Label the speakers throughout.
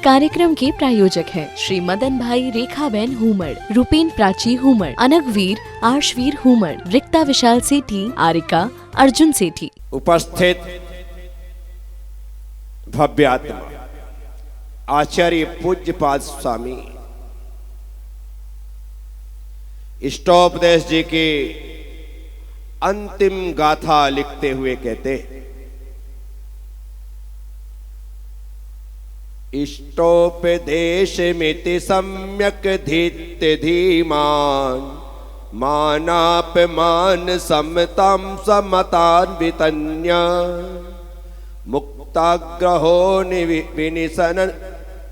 Speaker 1: कार्यक्रम के प्रायोजक हैं श्री मदन भाई रेखाबेन हुमड़, रूपेन प्राची हुमड़, अनगवीर आर्शवीर हुमड़, रिक्ता विशाल सेठी, आरिका अर्जुन सेठी।
Speaker 2: उपस्थित भव्यात्मा आचार्य पूज्यपाद स्वामी इष्टोपदेश जी की अंतिम गाथा लिखते हुए कहते, इष्टोपदेश मिति सम्यक धीत्य धीमान, मानापमान समतां समतान्वितन्य, मुक्ताग्रहो विनिसन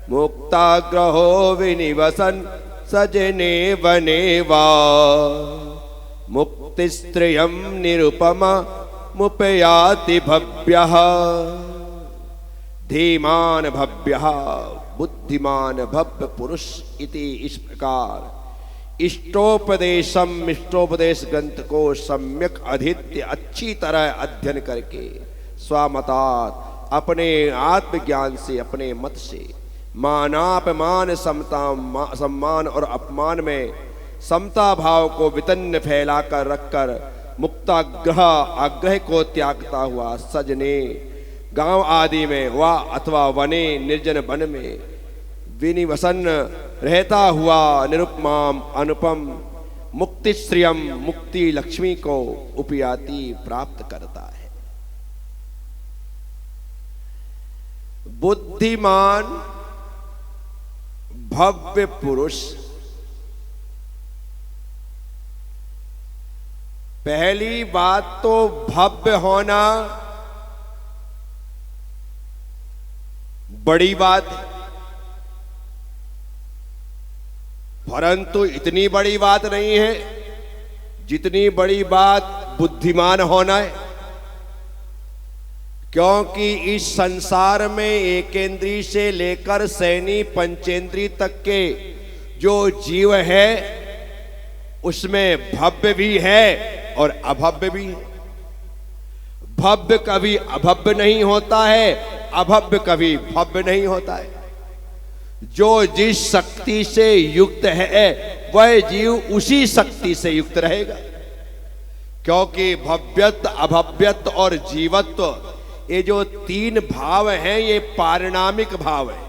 Speaker 2: मुक्ताग्रहो विनिवसन सजने वने वा, मुक्तिस्त्रियं निरुपमा मुपयाति भव्यः, धीमान भव्यः बुद्धिमान भव्य पुरुष इति। इस प्रकार इष्टोपदेशम इष्टोपदेश ग्रंथ को सम्यक अधीत्य अच्छी तरह अध्ययन करके स्वमतात अपने आत्मज्ञान से अपने मत से मानापमान समता सम्मान और अपमान में समता भाव को वितन्न फैलाकर रखकर मुक्ताग्रह आग्रह को त्यागता हुआ सजने गांव आदि में हुआ अथवा वने निर्जन वन में विनिवसन रहता हुआ निरुपमाम अनुपम मुक्ति श्रियम मुक्ति लक्ष्मी को उपयाति प्राप्त करता है। बुद्धिमान भव्य पुरुष पहली बात तो भव्य होना बड़ी बात है, परंतु इतनी बड़ी बात नहीं है जितनी बड़ी बात बुद्धिमान होना है। क्योंकि इस संसार में एकेंद्रीय से लेकर सैनी पंचेंद्रीय तक के जो जीव है उसमें भव्य भी है और अभव्य भी है। भव्य कभी अभव्य नहीं होता है, अभव्य कभी भव्य नहीं होता है। जो जिस शक्ति से युक्त है वह जीव उसी शक्ति से युक्त रहेगा। क्योंकि भव्यत्व अभव्यत्व और जीवत्व ये जो तीन भाव हैं ये पारिणामिक भाव हैं,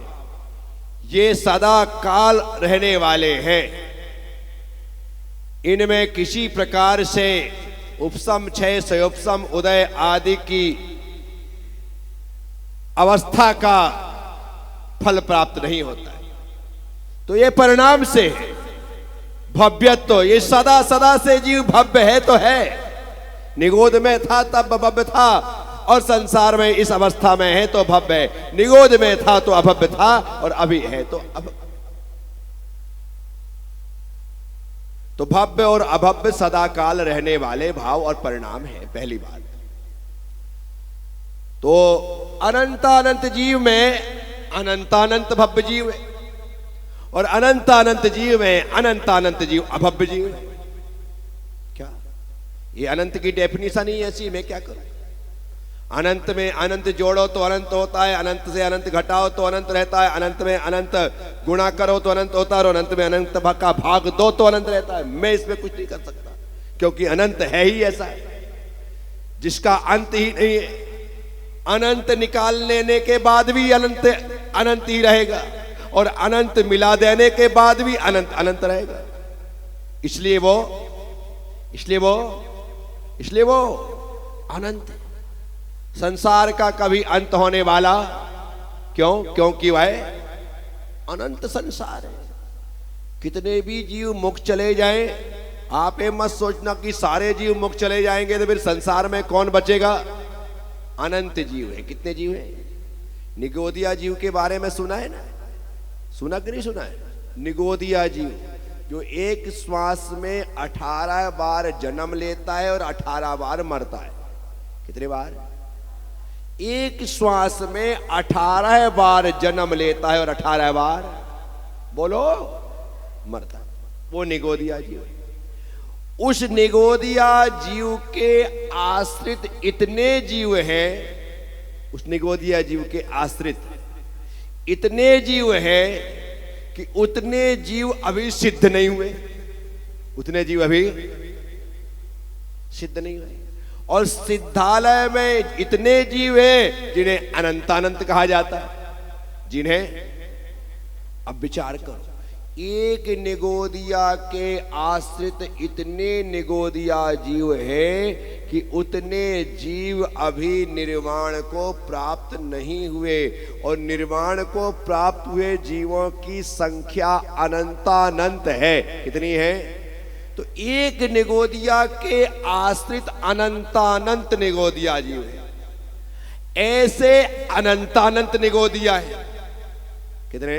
Speaker 2: ये सदा काल रहने वाले हैं। इनमें किसी प्रकार से उपसम क्षय सयोपसम उदय आदि की अवस्था का फल प्राप्त नहीं होता है। तो ये परिणाम से है भव्यत्व, ये सदा सदा से जीव भव्य है तो है, निगोद में था तब भव्य था और संसार में इस अवस्था में है तो भव्य है। निगोद में था तो अभव्य था और अभी है तो अभव्य। तो भव्य और अभव्य सदा काल रहने वाले भाव और परिणाम है पहली बात। तो अनंतानंत जीव में अनंतानंत भव्य जीव है और अनंतानंत जीव में अनंतानंत जीव अभव्य जीव है। क्या ये अनंत की डेफिनेशन ही ऐसी, मैं क्या करूं? अनंत में अनंत जोड़ो तो अनंत होता है, अनंत से अनंत घटाओ तो अनंत रहता है, अनंत में अनंत गुणा करो तो अनंत होता है और अनंत में अनंत का भाग दो तो अनंत रहता है। मैं इसमें कुछ नहीं कर सकता क्योंकि अनंत है ही ऐसा है जिसका अंत ही नहीं है। अनंत निकाल लेने के बाद भी अनंत अनंत ही रहेगा और अनंत मिला देने के बाद भी अनंत अनंत रहेगा। इसलिए वो अनंत है। संसार का कभी अंत होने वाला क्यों? क्योंकि वह अनंत संसार है। कितने भी जीव मुक्त चले जाएं, आप ये मत सोचना कि सारे जीव मुक्त चले जाएंगे तो फिर संसार में कौन बचेगा। अनंत जीव है। कितने जीव है? निगोदिया जीव के बारे में सुना है ना? सुना कि नहीं सुना है? निगोदिया जीव जो एक श्वास में 18 बार जन्म लेता है और 18 बार मरता है। कितने बार? एक श्वास में 18 बार जन्म लेता है और 18 बार बोलो मरता है। वो निगोदिया जीव है। उस निगोदिया जीव के आश्रित इतने जीव हैं, उस निगोदिया जीव के आश्रित इतने जीव हैं कि उतने जीव अभी सिद्ध नहीं हुए, उतने जीव अभी सिद्ध नहीं हुए। और सिद्धालय में इतने जीव हैं जिन्हें अनंतानंत कहा जाता है, जिन्हें, अब विचार करो, एक निगोदिया के आश्रित इतने निगोदिया जीव हैं कि उतने जीव अभी निर्वाण को प्राप्त नहीं हुए, और निर्वाण को प्राप्त हुए जीवों की संख्या अनंतानंत है। कितनी है? तो एक निगोदिया के आश्रित अनंतानंत निगोदिया जीव है। ऐसे अनंतानंत निगोदिया है। कितने?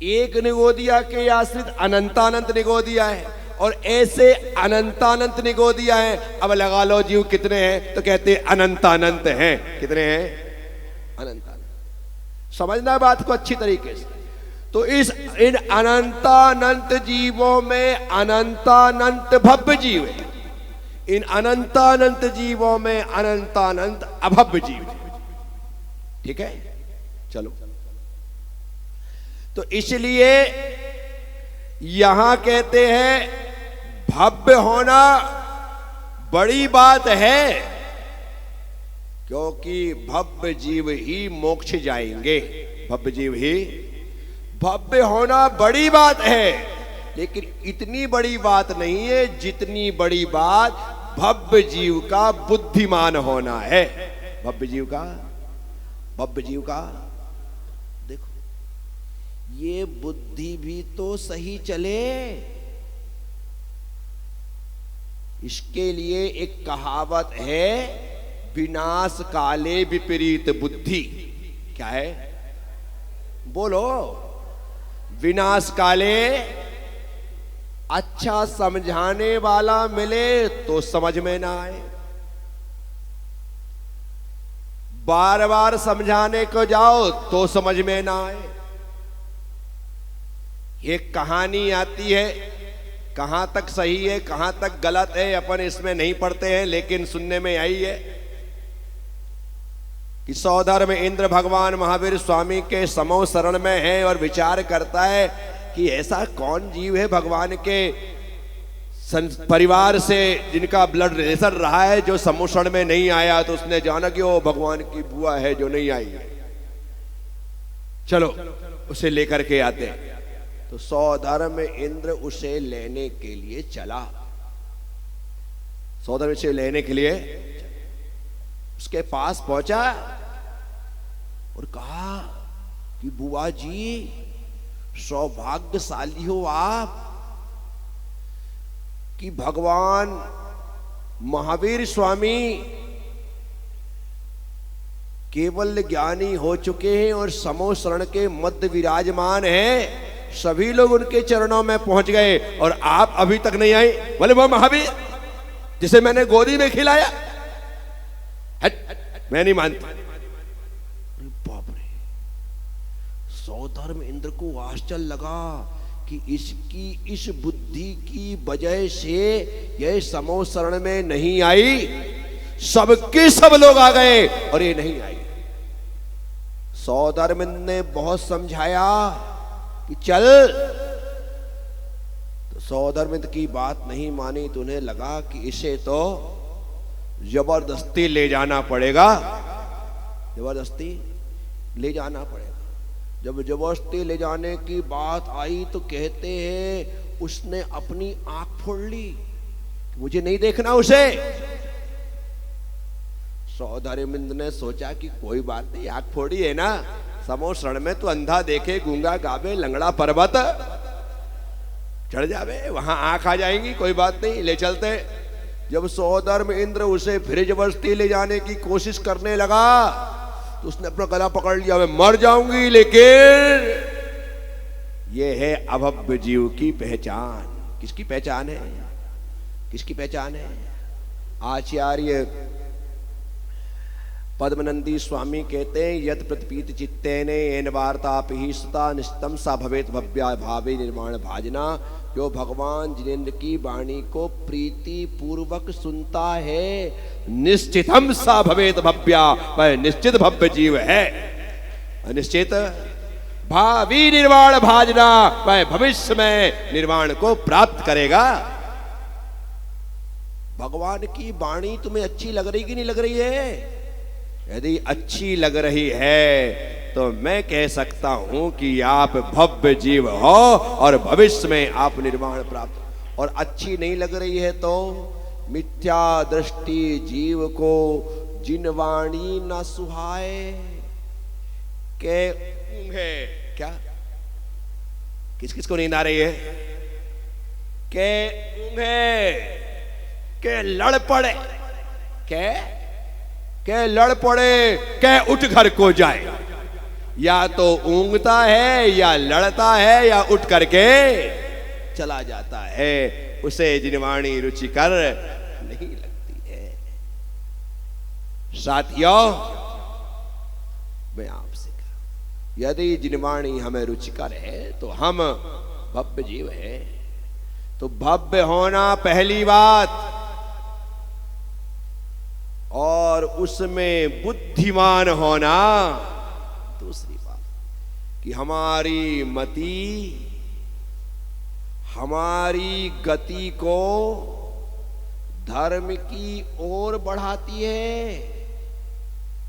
Speaker 2: एक निगोदिया के आश्रित अनंतानंत निगोदिया है, और ऐसे अनंतानंत निगोदिया है। अब लगा लो जीव कितने हैं, तो कहते हैं अनंतानंत हैं। कितने हैं? अनंतानंत। समझना बात को अच्छी तरीके से। तो इन अनंतानंत जीवों में अनंतानंत भव्य जीव है, इन अनंतानंत जीवों में अनंतानंत अभव्य जीव है। ठीक है, चलो। तो इसलिए यहां कहते हैं भव्य होना बड़ी बात है, क्योंकि भव्य जीव ही मोक्ष जाएंगे। भव्य जीव ही, भव्य होना बड़ी बात है, लेकिन इतनी बड़ी बात नहीं है जितनी बड़ी बात भव्य जीव का बुद्धिमान होना है। भव्य जीव का, भव्य जीव का देखो, ये बुद्धि भी तो सही चले। इसके लिए एक कहावत है, विनाश काले विपरीत बुद्धि। क्या है? बोलो। विनाश काले अच्छा समझाने वाला मिले तो समझ में ना आए, बार बार समझाने को जाओ तो समझ में ना आए। एक कहानी आती है, कहां तक सही है कहां तक गलत है अपन इसमें नहीं पढ़ते हैं, लेकिन सुनने में आई है कि सौधर में इंद्र भगवान महावीर स्वामी के समो शरण में है और विचार करता है कि ऐसा कौन जीव है भगवान के परिवार से जिनका ब्लड रिलेशन रहा है जो समो शरण में नहीं आया। तो उसने जाना कि वो भगवान की बुआ है जो नहीं आई है, चलो उसे लेकर के आते हैं। तो सौधर में इंद्र उसे लेने के लिए चला, सौधर से लेने के लिए उसके पास पहुंचा और कहा कि बुआ जी सौभाग्यशाली हो आप कि भगवान महावीर स्वामी केवल ज्ञानी हो चुके हैं और समो शरण के मध्य विराजमान हैं। सभी लोग उनके चरणों में पहुंच गए और आप अभी तक नहीं आए। बोले वो महावीर जिसे मैंने गोदी में खिलाया, मैं नहीं मानता। बाप रे, सौधर में इंद्र को आश्चर्य लगा कि इसकी इस बुद्धि की वजह से यह समो शरण में नहीं आई, सबके सब लोग आ गए और ये नहीं आई। सौधर्मिंद ने बहुत समझाया कि चल, तो सौधर्मिंद की बात नहीं मानी। तो उन्हें लगा कि इसे तो जबरदस्ती ले जाना पड़ेगा, जबरदस्ती ले जाना पड़ेगा। जब जबरदस्ती ले जाने की बात आई तो कहते हैं उसने अपनी आंख फोड़ ली, मुझे नहीं देखना उसे। सौधर्मिंद ने सोचा कि कोई बात नहीं, आंख फोड़ी है ना, समो शरण में तो अंधा देखे गूंगा गावे, लंगड़ा पर्वत चढ़ जावे, वहां आंख आ जाएंगी, कोई बात नहीं, ले चलते। जब सौधर्म इंद्र उसे फिर जबरदस्ती ले जाने की कोशिश करने लगा तो उसने अपना गला पकड़ लिया, मैं मर जाऊंगी। लेकिन यह है अभव्य जीव की पहचान। किसकी पहचान है? किसकी पहचान है? आचार्य पद्मनंदी स्वामी कहते हैं, यत प्रतिपीत चित्तेने एन वार्ताप ही सता निस्तम सा भवेत भव्या भावे निर्माण भाजना। जो भगवान जिनेन्द्र की वाणी को प्रीति पूर्वक सुनता है, निश्चितम सा भवेत भव्या, वह निश्चित भव्य जीव है। निश्चित भावी निर्वाण भाजना, वह भविष्य में निर्वाण को प्राप्त करेगा। भगवान की वाणी तुम्हें अच्छी लग रही कि नहीं लग रही है? यदि अच्छी लग रही है तो मैं कह सकता हूं कि आप भव्य जीव हो और भविष्य में आप निर्वाण प्राप्त। और अच्छी नहीं लग रही है तो मिथ्या दृष्टि जीव को जिन वाणी न सुहाए के ऊँघे। क्या किस किस को नींद आ रही है? के ऊँघे के लड़ पड़े, के लड़ पड़े, के उठ घर को जाए। या तो ऊँघता है या लड़ता है या उठ करके चला जाता है, उसे जिनवाणी रुचिकर नहीं लगती है। साथियों, मैं आपसे कहूं, यदि जिनवाणी हमें रुचिकर है तो हम भव्य जीव हैं। तो भव्य होना पहली बात, और उसमें बुद्धिमान होना दूसरी बात। कि हमारी मति हमारी गति को धर्म की ओर बढ़ाती है।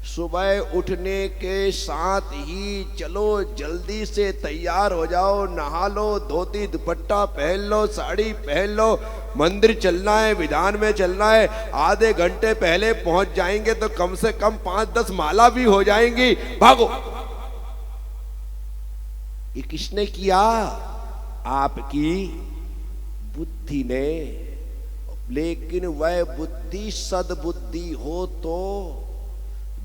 Speaker 2: सुबह उठने के साथ ही चलो जल्दी से तैयार हो जाओ, नहा लो, धोती दुपट्टा पहन लो, साड़ी पहन लो, मंदिर चलना है, विधान में चलना है। आधे घंटे पहले पहुंच जाएंगे तो कम से कम 5-10 माला भी हो जाएंगी। भागो। ये किसने किया? आपकी बुद्धि ने। लेकिन वह बुद्धि सद्बुद्धि हो तो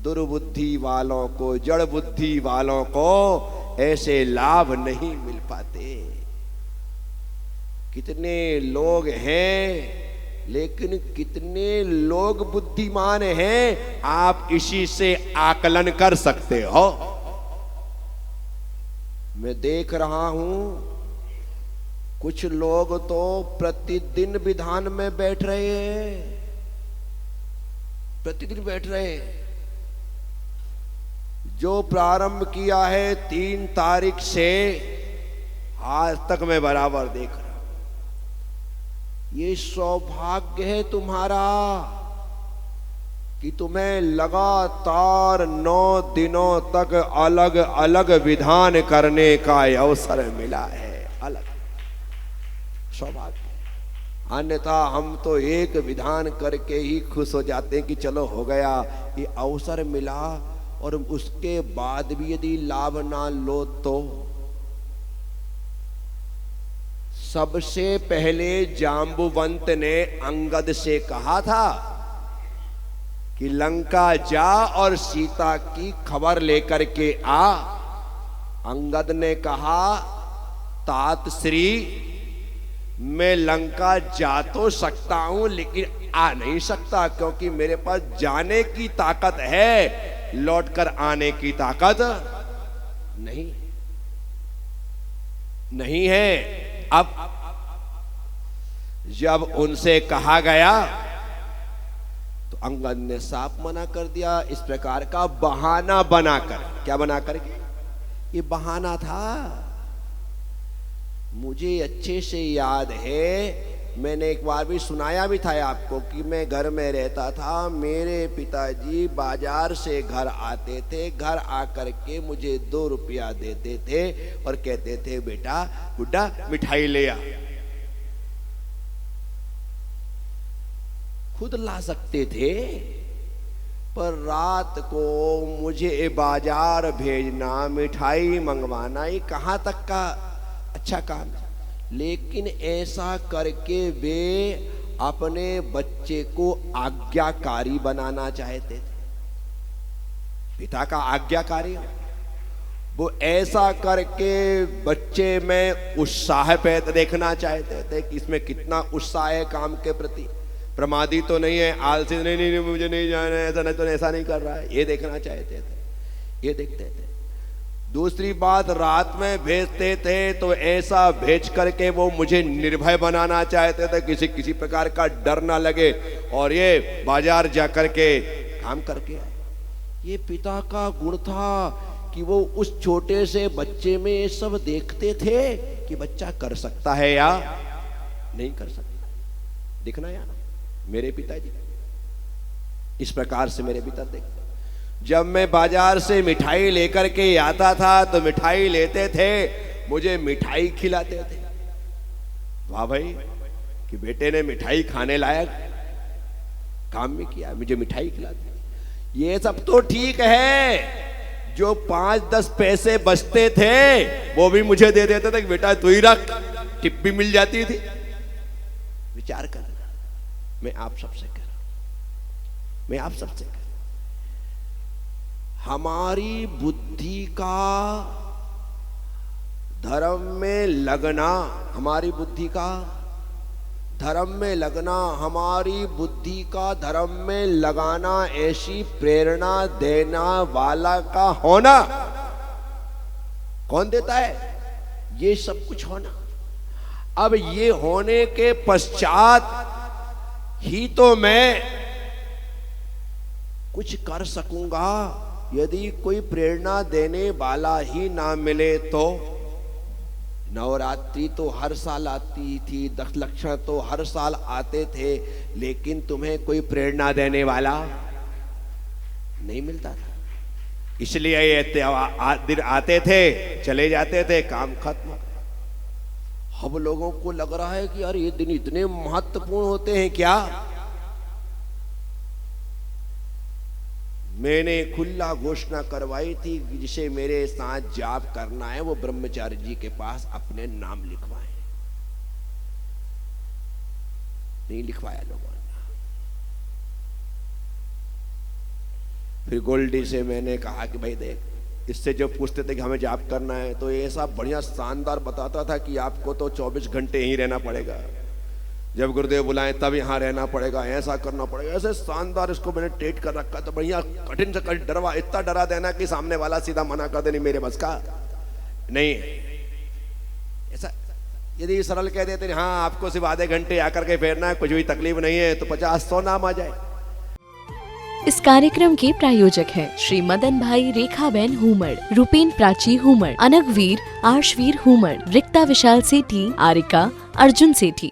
Speaker 2: दुर्बुद्धि वालों को, जड़ बुद्धि वालों को ऐसे लाभ नहीं मिल पाते। कितने लोग हैं लेकिन कितने लोग बुद्धिमान हैं, आप इसी से आकलन कर सकते हो। मैं देख रहा हूं कुछ लोग तो प्रतिदिन विधान में बैठ रहे हैं, प्रतिदिन बैठ रहे हैं। जो प्रारंभ किया है 3 तारीख से आज तक मैं बराबर देख रहा हूं। ये सौभाग्य है तुम्हारा कि तुम्हें लगातार 9 दिनों तक अलग अलग विधान करने का अवसर मिला है। अलग सौभाग्य। अन्यथा हम तो एक विधान करके ही खुश हो जाते हैं कि चलो हो गया, ये अवसर मिला, और उसके बाद भी यदि लाभ ना लो तो। सबसे पहले जाम्बुवंत ने अंगद से कहा था कि लंका जा और सीता की खबर लेकर के आ। अंगद ने कहा, तात श्री, मैं लंका जा तो सकता हूं लेकिन आ नहीं सकता, क्योंकि मेरे पास जाने की ताकत है, लौटकर आने की ताकत नहीं है। अब जब उनसे कहा गया तो अंगद ने साफ मना कर दिया, इस प्रकार का बहाना बनाकर। क्या बनाकर? ये बहाना था। मुझे अच्छे से याद है, मैंने एक बार भी सुनाया भी था आपको कि मैं घर में रहता था, मेरे पिताजी बाजार से घर आते थे, घर आकर के मुझे 2 रुपया देते थे और कहते थे, बेटा बुड्ढा मिठाई ले आ। खुद ला सकते थे, पर रात को मुझे बाजार भेजना, मिठाई मंगवाना, ये कहाँ तक का अच्छा काम। लेकिन ऐसा करके वे अपने बच्चे को आज्ञाकारी बनाना चाहते थे, पिता का आज्ञाकारी। वो ऐसा करके बच्चे में उत्साह पैदा देखना चाहते थे कि इसमें कितना उत्साह है काम के प्रति, प्रमादी तो नहीं है, आलसी नहीं, मुझे नहीं जाना है, ऐसा नहीं तो ऐसा नहीं कर रहा है, ये देखना चाहते थे, ये देखते थे। दूसरी बात, रात में भेजते थे तो ऐसा भेज करके वो मुझे निर्भय बनाना चाहते थे, किसी प्रकार का डर ना लगे, और ये बाजार जा करके काम करके आए। ये पिता का गुण था कि वो उस छोटे से बच्चे में ये सब देखते थे कि बच्चा कर सकता है या नहीं कर सकता। देखना यार, मेरे पिताजी इस प्रकार से मेरे पिता देखते, जब मैं बाजार से मिठाई लेकर के आता था तो मिठाई लेते थे, मुझे मिठाई खिलाते थे। वाह भाई कि बेटे ने मिठाई खाने लायक काम में किया, मुझे मिठाई खिलाते। ये सब तो ठीक है, जो 5-10 पैसे बचते थे वो भी मुझे दे देते थे कि बेटा तू ही रख, टिप भी मिल जाती थी। विचार करना, मैं आप सबसे कह रहा हूं, मैं आप सबसे कह रहा हूं, हमारी बुद्धि का धर्म में लगना, हमारी बुद्धि का धर्म में लगना, हमारी बुद्धि का धर्म में लगाना, ऐसी प्रेरणा देना वाला का होना कौन देता है? ये सब कुछ होना। अब ये होने के पश्चात ही तो मैं कुछ कर सकूंगा। यदि कोई प्रेरणा देने वाला ही ना मिले तो नवरात्रि तो हर साल आती थी, 10 लक्षण तो हर साल आते थे, लेकिन तुम्हें कोई प्रेरणा देने वाला नहीं मिलता था। इसलिए ये दिन आते थे, चले जाते थे, काम खत्म। अब लोगों को लग रहा है कि यार ये दिन इतने महत्वपूर्ण होते हैं क्या? मैंने खुला घोषणा करवाई थी कि जिसे मेरे साथ जाप करना है वो ब्रह्मचारी जी के पास अपने नाम लिखवाए। नहीं लिखवाया लोगों ने। फिर गोल्डी से मैंने कहा कि भाई देख, इससे जो पूछते थे कि हमें जाप करना है तो ये ऐसा बढ़िया शानदार बताता था कि आपको तो 24 घंटे यहीं रहना पड़ेगा, जब गुरुदेव बुलाएं तब यहाँ रहना पड़ेगा, ऐसा करना पड़ेगा। ऐसे शानदार इसको मैंने टेट कर रखा, तो बढ़िया कठिन से कठिन डरवा, इतना डरा देना कि सामने वाला सीधा मना कर दे, नहीं मेरे बस का नहीं। ऐसा यदि सरल कह देते हाँ आपको सिर्फ आधे घंटे आकर के फेरना है, कुछ भी तकलीफ नहीं है, तो 50-100 नाम आ जाए।
Speaker 1: इस कार्यक्रम के प्रायोजक हैं श्री मदन भाई रेखाबेन हुमड़, रूपेन प्राची हुमड़, अनगवीर आर्शवीर हुमड़, रिक्ता विशाल सेठी, आरिका अर्जुन सेठी।